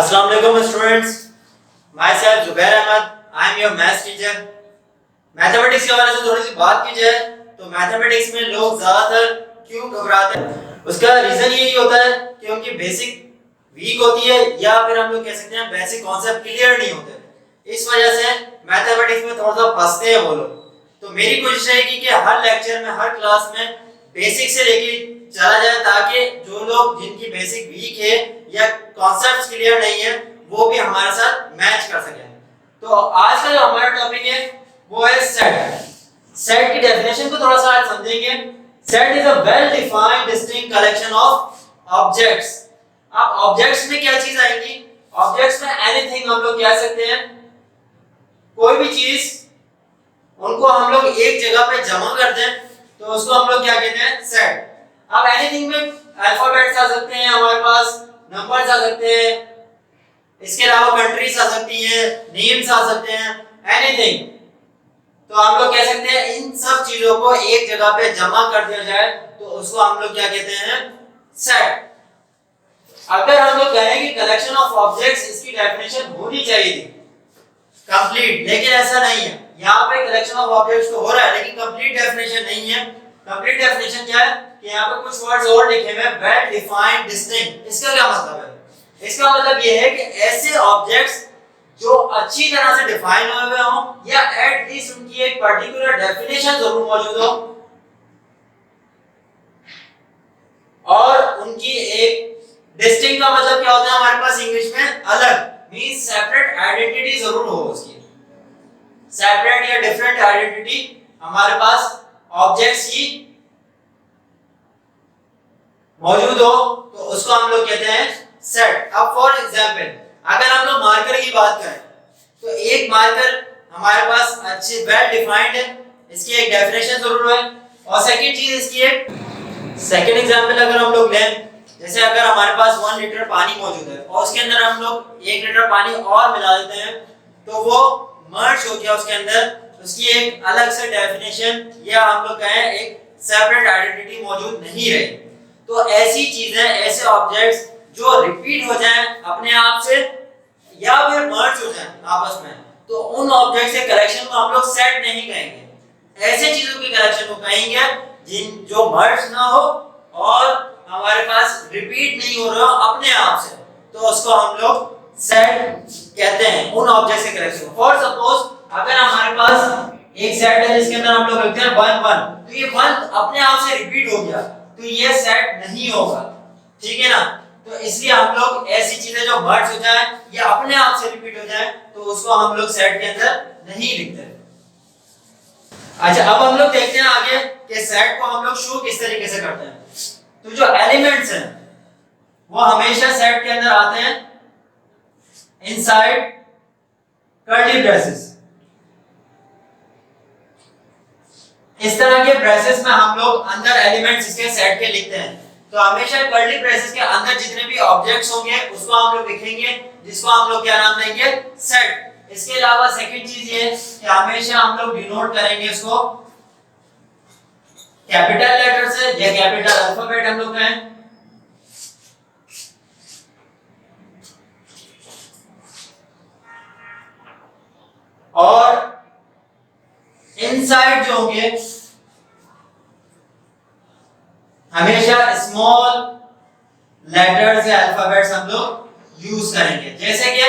Assalamu alaikum students. Myself Zubair Ahmed. I am your maths teacher. Mathematics के हवाले से थोड़ी सी बात की जाए तो मैथमेटिक्स में लोग ज्यादातर क्यों घबराते हैं, उसका रीजन यही होता है कि उनकी बेसिक वीक होती है या फिर हम लोग कह सकते हैं बेसिक कॉन्सेप्ट क्लियर नहीं होते। इस वजह से मैथमेटिक्स में थोड़ा सा फंसते हैं वो लोग। तो मेरी कोशिश रहेगी कि हर लेक्चर में हर क्लास में बेसिक से लेके चला जाए ताकि जो लोग जिनकी बेसिक वीक है या कॉन्सेप्ट्स क्लियर नहीं है वो भी हमारे साथ मैच कर सकें। तो आज का जो हमारा टॉपिक है वो है सेट। सेट की डेफिनेशन को थोड़ा सा आज समझेंगे। Set is a well defined distinct collection of objects. अब ऑब्जेक्ट्स में क्या चीज आएगी? ऑब्जेक्ट्स में एनीथिंग हम लोग कह सकते हैं, कोई भी चीज उनको हम लोग एक जगह पे जमा कर दें तो उसको हम लोग क्या कहते हैं? सेट। अब एनीथिंग में अल्फाबेट्स आ सकते हैं, हमारे पास नंबर्स आ सकते हैं, इसके अलावा कंट्रीज आ सकती हैं, नेम्स आ सकते हैं, एनीथिंग। तो हम लोग कह सकते हैं इन सब चीजों को एक जगह पे जमा कर दिया जाए तो उसको हम लोग क्या कहते हैं? सेट। अगर हम लोग कहें कि कलेक्शन ऑफ ऑब्जेक्ट्स, इसकी डेफिनेशन होनी चाहिए थी कंप्लीट, लेकिन ऐसा नहीं है। यहाँ पे कलेक्शन ऑफ ऑब्जेक्ट्स तो हो रहा है लेकिन कंप्लीट डेफिनेशन नहीं है। कंप्लीट डेफिनेशन क्या है कि यहाँ पे कुछ वर्ड्स और लिखे हुए हैं, वेल डिफाइंड डिस्टिंक्ट। इसका क्या मतलब है? इसका मतलब ये है कि ऐसे ऑब्जेक्ट्स जो अच्छी तरह से डिफाइन हुए हुए हों या एट लीस्ट उनकी एक पर्टिकुलर डेफिनेशन जरूर मौजूद हो और उनकी एक डिस्टिंक्ट का मतलब क्या होता है हमारे पास इंग्लिश में? अलग, मींस सेपरेट आइडेंटिटी जरूर हो उसकी। सेपरेट या डिफरेंट आइडेंटिटी हमारे पास ऑब्जेक्ट्स की मौजूद हो तो उसको हम लोग कहते हैं सेट। अब फॉर एग्जांपल अगर हम लोग मार्कर की बात करें तो एक मार्कर हमारे पास अच्छी वेल डिफाइंड है, इसकी एक डेफिनेशन जरूर है। और सेकंड चीज इसकी एक सेकंड एग्जांपल अगर हम लोग लें, जैसे अगर हमारे पास 1 लीटर पानी मौजूद है और उसके अंदर हम लोग 1 लीटर पानी और मिला देते हैं तो वो मर्ज हो गया उसके अंदर, उसकी एक अलग से डेफिनेशन या हम लोग कहें एक सेपरेट आइडेंटिटी मौजूद नहीं रही। तो ऐसी चीजें, ऐसे ऑब्जेक्ट्स जो रिपीट हो जाएं अपने आप से या फिर मर्ज हो जाएं आपस में, तो उन ऑब्जेक्ट्स के कलेक्शन को हम लोग सेट नहीं कहेंगे। ऐसे चीजों के कलेक्शन को कहेंगे जिन जो मर्ज ना हो और हमारे पास रिपीट नहीं हो रहा अपने आप से, तो उसको हम लोग सेट कहते हैं उन ऑब्जेक्ट्स के कलेक्शन को। फॉर सपोज अगर हमारे पास एक सेट है जिसके अंदर हम लोग रखते हैं 1 1, तो ये 1 अपने आप से रिपीट हो गया तो ये सेट नहीं होगा, ठीक है ना? तो इसलिए हम लोग ऐसी चीजें जो मर्ज हो जाए या अपने आप से रिपीट हो जाए तो उसको हम लोग सेट के अंदर नहीं लिखते। अच्छा, अब हम लोग देखते हैं आगे कि सेट को हम लोग शो किस तरीके से करते हैं। तो जो एलिमेंट्स हैं वो हमेशा सेट के अंदर आते हैं इनसाइड कर्ली ब्रेसेस। इस तरह के ब्रेसेस में हम लोग अंदर एलिमेंट्स इसके सेट के लिखते हैं। तो हमेशा कर्ली ब्रेसेस के अंदर जितने भी ऑब्जेक्ट्स होंगे उसको हम लोग लिखेंगे जिसको हम लोग क्या नाम देंगे? सेट। इसके अलावा सेकंड चीज ये कि हमेशा हम लोग डिनोट करेंगे इसको कैपिटल लेटर से या कैपिटल अल्फाबेट हम लोग कहें। और इनसाइड जो होंगे हमेशा स्मॉल लेटर्स या अल्फाबेट्स हम लोग यूज करेंगे। जैसे कि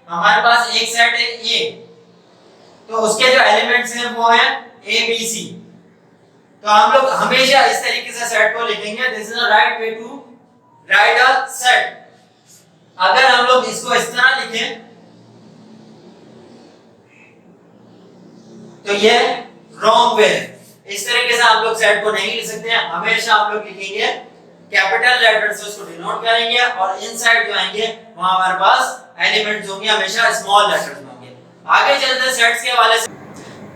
हमारे पास एक सेट है ए, तो उसके जो एलिमेंट्स हैं वो हैं ए बी सी, तो हम लोग हमेशा इस तरीके से सेट को लिखेंगे। This is the right way to write a set. अगर हम लोग इसको इस तरह लिखें तो ये रॉन्ग वे है। इस तरीके से हम लोग सेट को नहीं लिख सकते हैं। हमेशा हम लोग लिखेंगे कैपिटल लेटर से उसको डिनोट करेंगे और इनसाइड जो आएंगे वहां हमारे पास एलिमेंट्स होंगे हमेशा स्मॉल लेटर्स में होंगे। आगे चलते हैं सेट्स के हवाले से,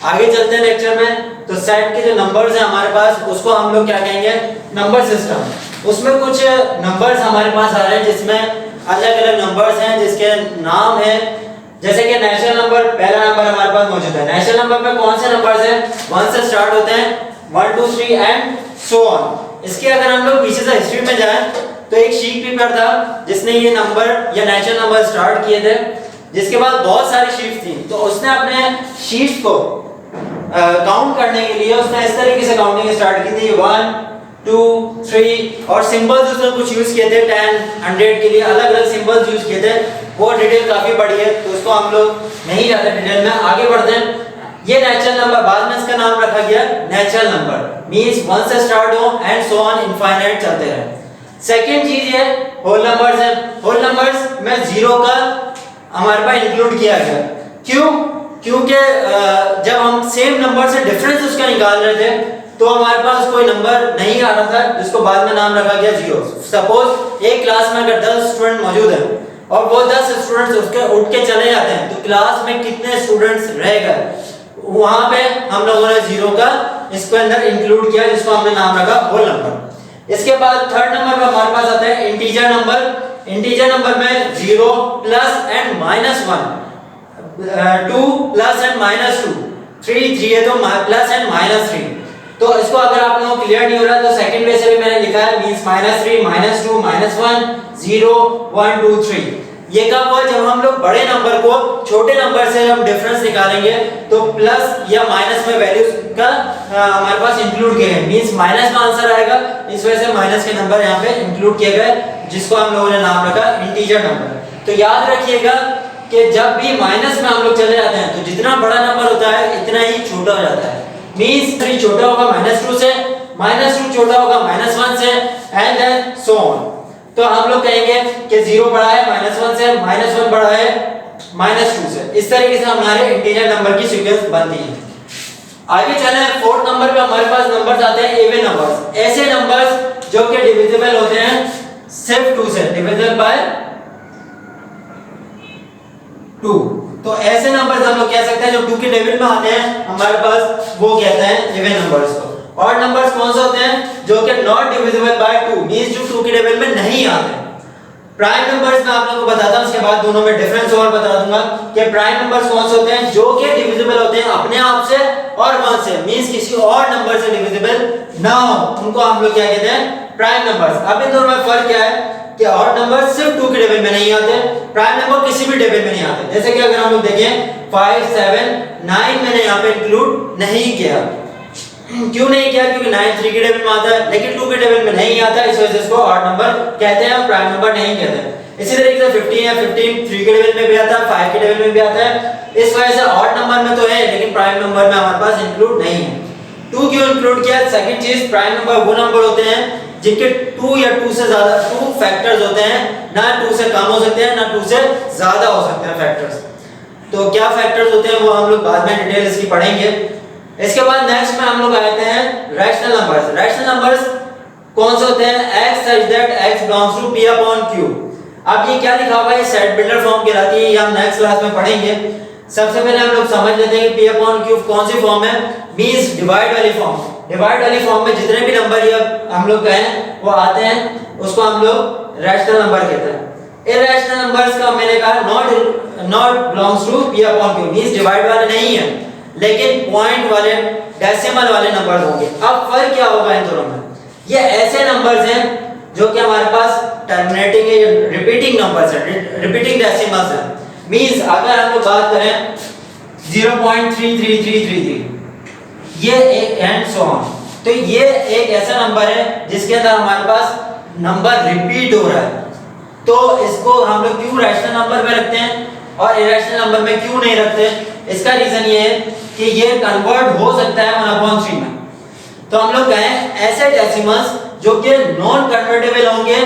आगे चलते हैं लेक्चर में। तो सेट के जो नंबर्स हैं हमारे पास उसको हम लोग क्या कहेंगे? Number system. उसमें कुछ नंबर्स हमारे पास आ रहे हैं जिसमें अलग अलग नंबर्स हैं जिसके नाम है, जैसे कि नेचुरल नंबर, पहला नंबर हमारे पास मौजूद है। नेचुरल नंबर में कौन से नंबर्स हैं? 1 से स्टार्ट होते हैं, 1 2 3 एंड सो ऑन। इसके अगर हम लोग पीछे से हिस्ट्री में जाएं तो एक शीट पेपर था जिसने ये नंबर या नेचुरल नंबर स्टार्ट किए थे, जिसके बाद बहुत सारी शीट्स थी, तो उसने अपने शीट्स को काउंट करने के लिए उसने इस तरीके से काउंटिंग स्टार्ट की थी 1 2 3 और सिंबल्स उसने कुछ यूज किए थे 10 100 के लिए अलग अलग सिंबल्स यूज किए थे। वो डिटेल काफी बड़ी है तो उसको हम लोग नहीं जाते डिटेल में, आगे बढ़ते हैं। ये नेचुरल नंबर बाद में इसका नाम रखा गया नेचुरल नंबर, मींस 1 से स्टार्ट हो एंड सो ऑन इनफाइनाइट चलते रहे। सेकंड चीज ये होल नंबर्स है। होल नंबर्स में 0 का हमारे पास इंक्लूड किया गया। क्यों? क्योंकि जब हम सेम नंबर से डिफरेंस उसका निकाल रहे थे तो हमारे पास कोई नंबर नहीं आ रहा था, जिसको बाद में नाम रखा गया 0। सपोज एक क्लास में अगर 10 स्टूडेंट मौजूद हैं और वो 10 स्टूडेंट्स उसके उठ के चले जाते हैं तो क्लास में कितने स्टूडेंट्स रह गए, वहां पे हम लोगों ने 0 का इसके अंदर इंक्लूड किया, जिसको हमने नाम रखा होल नंबर। इसके बाद थर्ड नंबर पे हमारे पास आता है इंटीजर नंबर। इंटीजर नंबर में 0 plus and minus 1, 2 plus and minus 2, 3 है तो प्लस एंड माइनस 3। तो इसको अगर आप लोगों को क्लियर नहीं हो रहा तो सेकंड वे से भी मैंने लिखा है, मींस -3 -2 -1 0 1 2 3। ये कब हुआ? जब हम लोग बड़े नंबर को छोटे नंबर से हम डिफरेंस निकालेंगे तो प्लस या माइनस में वैल्यूज का हमारे पास इंक्लूड किए गए, मींस माइनस का आंसर आएगा, इस वजह से माइनस के नंबर यहाँ पे इंक्लूड किए गए, जिसको हम लोगों ने नाम रखा इंटीजर नंबर। तो याद रखिएगा कि जब भी माइनस में हम लोग चले जाते हैं तो जितना बड़ा नंबर होता है इतना ही छोटा हो जाता है, मींस 3 छोटा होगा -2 से, -2 छोटा होगा -1 से एंड देन सो ऑन। तो हम लोग कहेंगे कि 0 बड़ा है -1 से, -1 बड़ा है -2 से। इस तरीके से हमारे इंटीजर नंबर की सीक्वेंस बनती है। आगे चले, फोर्थ नंबर पे हमारे पास नंबर्स आते हैं इवन नंबर्स, ऐसे नंबर्स जो कि डिविजिबल होते हैं सिर्फ 2 से, डिविजिबल बाय 2। तो ऐसे नंबर्स हम लोग कह सकते हैं जो 2 के टेबल में आते हैं हमारे पास, वो कहते हैं इवन नंबर्स को। ऑड नंबर्स कौन से होते हैं? जो कि नॉट डिविजिबल बाय 2, मींस जो 2 के टेबल में नहीं आते। प्राइम नंबर्स मैं आप लोगों को बताता हूं, उसके बाद दोनों में डिफरेंस और बता दूंगा कि प्राइम नंबर्स कौन से होते हैं जो कि डिविजिबल होते हैं अपने आप से और 1 से, मींस किसी और नंबर से डिविजिबल ना हो, उनको हम लोग क्या कहते हैं? Prime numbers. अब इन दोनों में फर्क क्या है कि ऑड नंबर सिर्फ 2 के टेबल में नहीं आते, प्राइम नंबर किसी भी टेबल में नहीं आते। जैसे कि अगर हम लोग देखें 5 7 9 मैंने यहाँ पे इंक्लूड नहीं किया। क्यों नहीं किया? क्योंकि 9 3 के टेबल में आता है लेकिन 2 के टेबल में नहीं आता, इस वजह से इसको ऑड नंबर कहते हैं, प्राइम नंबर नहीं कहते हैं। इसी तरीके से 15 है, 15 3 के टेबल में भी आता है, 5 के टेबल में भी आता है, इस वजह से ऑड नंबर में तो है लेकिन प्राइम नंबर में हमारे पास इंक्लूड नहीं है। 2 क्यों इंक्लूड किया? सेकंड चीज, प्राइम नंबर वो नंबर होते हैं जिनके 2 या 2 से ज्यादा 2 फैक्टर्स होते हैं, ना 2 से कम हो सकते हैं ना 2 से ज्यादा हो सकते हैं फैक्टर्स। तो क्या फैक्टर्स होते हैं वो हम लोग बाद में डिटेल इसकी पढ़ेंगे। इसके बाद नेक्स्ट में हम लोग आते हैं रैशनल नंबर्स। रैशनल नंबर्स कौन से होते हैं? x such that x belongs to p upon q। अब ये क्या लिखा हुआ है? सेट बिल्डर फॉर्म कहलाती है, ये हम नेक्स्ट क्लास में पढ़ेंगे। सबसे पहले हम लोग समझ लेते हैं कि p upon q कौन सी फॉर्म है, मींस डिवाइड वाली फॉर्म। डिवाइड वाली फॉर्म में जितने भी नंबर ये हम लोग कहें वो आते हैं उसको हम लोग रैशनल नंबर कहते हैं। इरैशनल नंबर्स का मैंने कहा not belongs to p upon q, means divide वाले नहीं है लेकिन पॉइंट वाले डेसिमल वाले नंबर होंगे। अब फर्क क्या होगा इन दोनों में? ये ऐसे नंबर्स हैं जो कि हमारे पास टर्मिनेटिंग है, रिपीटिंग नंबर्स हैं, रिपीटिंग डेसिमल्स हैं, मींस अगर हम लोग बात करें 0.33333 ये एक एंड सो ऑन, तो ये एक ऐसा नंबर है जिसके अंदर हमारे पास नंबर रिपीट हो रहा है, तो इसको हम लोग क्यों रैशनल नंबर में रखते हैं और इरैशनल नंबर में क्यों नहीं रखते? इसका रीजन ये है कि ये कन्वर्ट हो सकता है 1/3 में। तो हम लोग कहें ऐसे डेसिमल्स जो कि नॉन कन्वर्टेबल होंगे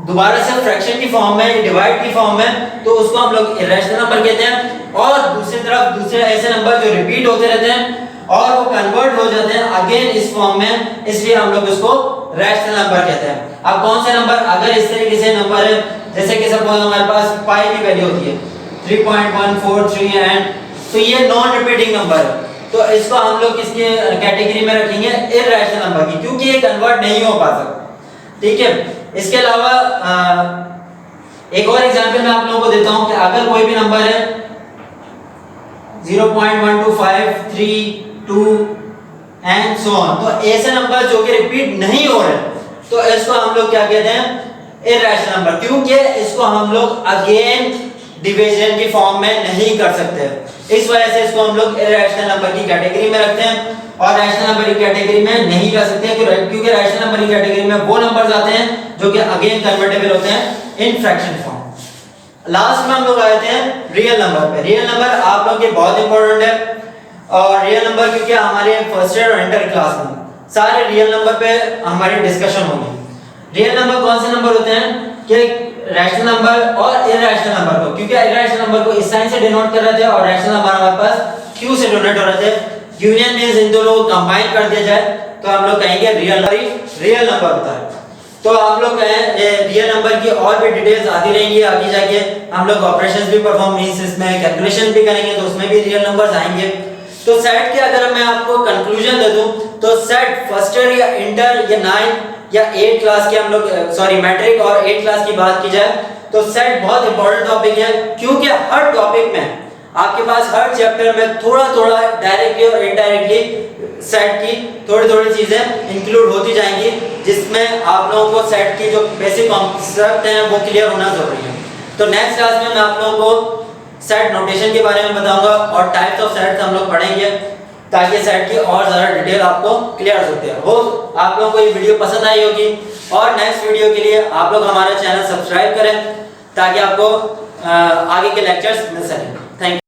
दोबारा से फ्रैक्शन की फॉर्म में, डिवाइड की फॉर्म में, तो उसको हम लोग इरैशनल नंबर कहते हैं। और दूसरी तरफ दूसरे ऐसे नंबर जो रिपीट होते रहते हैं और वो कन्वर्ट हो जाते हैं अगेन इस फॉर्म में, इसलिए हम लोग इसको रैशनल नंबर कहते हैं। अब कौन से नंबर, अगर इस तरीके से नंबर है जैसे कि सपोज हमारे पास पाई की वैल्यू होती है 3.143 एंड, तो ये नॉन रिपीटिंग नंबर है, तो इसको हम लोग किसके कैटेगरी में रखेंगे? इरैशनल नंबर की, क्योंकि ये कन्वर्ट नहीं हो पाता। ठीक है, इसके अलावा एक और एग्जांपल मैं आप लोगों को देता हूं कि अगर कोई भी नंबर है 0.12532 एंड सो ऑन, तो ऐसे नंबर जो कि रिपीट नहीं हो रहे तो इसको हम लोग क्या कहते हैं? इरेशनल नंबर, क्योंकि इसको हम लोग अगेन डिवीजन की फॉर्म में नहीं कर सकते, इस वजह से इसको हम लोग इरेशनल नंबर की कैटेगरी में रखते हैं और रैशनल नंबर की कैटेगरी में नहीं रख सकते, क्योंकि रैशनल नंबर की कैटेगरी में वो नंबर्स आते हैं जो कि अगेन कन्वर्टेबल होते हैं इन फ्रैक्शन फॉर्म। लास्ट में हम लोग आते हैं रियल नंबर पे। रियल नंबर आप लोग के बहुत इंपॉर्टेंट है और रियल नंबर क्योंकि हमारे फर्स्ट ईयर और इंटर क्लास में सारे रियल नंबर पे हमारी डिस्कशन होगी। रियल नंबर कौन से नंबर होते हैं कि रैशनल नंबर और इरेशनल नंबर को, क्योंकि इरेशनल नंबर को इस साइन से डिनोट कर रहे थे और रैशनल नंबर हमारे पास क्यू से डिनोट हो रहे थे, यूनियन मींस इन दोनों को कंबाइन कर दिया जाए तो हम लोग कहेंगे रियल नंबर होता है। तो हम लोग कहें रियल नंबर की और भी डिटेल्स आती रहेंगी, आगे जाके हम लोग ऑपरेशंस भी परफॉर्म मींस इसमें कैलकुलेशन भी करेंगे तो उसमें भी रियल नंबर्स आएंगे। तो सेट के अगर मैं आपको कंक्लूजन दे दूं तो सेट फर्स्ट ईयर या इंटर या 9 या 8 क्लास की हम लोग सॉरी मैट्रिक और 8 क्लास की बात की जाए तो सेट बहुत इंपॉर्टेंट टॉपिक है, क्योंकि हर टॉपिक में आपके पास हर चैप्टर में थोड़ा थोड़ा डायरेक्टली और इनडायरेक्टली सेट की थोड़ी थोड़ी चीजें इंक्लूड होती जाएंगी, जिसमें आप लोगों को सेट की जो बेसिक कॉन्सेप्ट हैं वो क्लियर होना जरूरी है। तो नेक्स्ट क्लास में मैं आप लोगों को सेट नोटेशन के बारे में बताऊंगा और टाइप्स ऑफ सेट्स हम लोग पढ़ेंगे ताकि सेट की और ज़्यादा डिटेल आपको क्लियर होती है। हो आप लोगों को ये वीडियो पसंद आई होगी और नेक्स्ट वीडियो के लिए आप लोग हमारा चैनल सब्सक्राइब करें ताकि आपको आगे के लेक्चर्स मिल सकें। Thank you.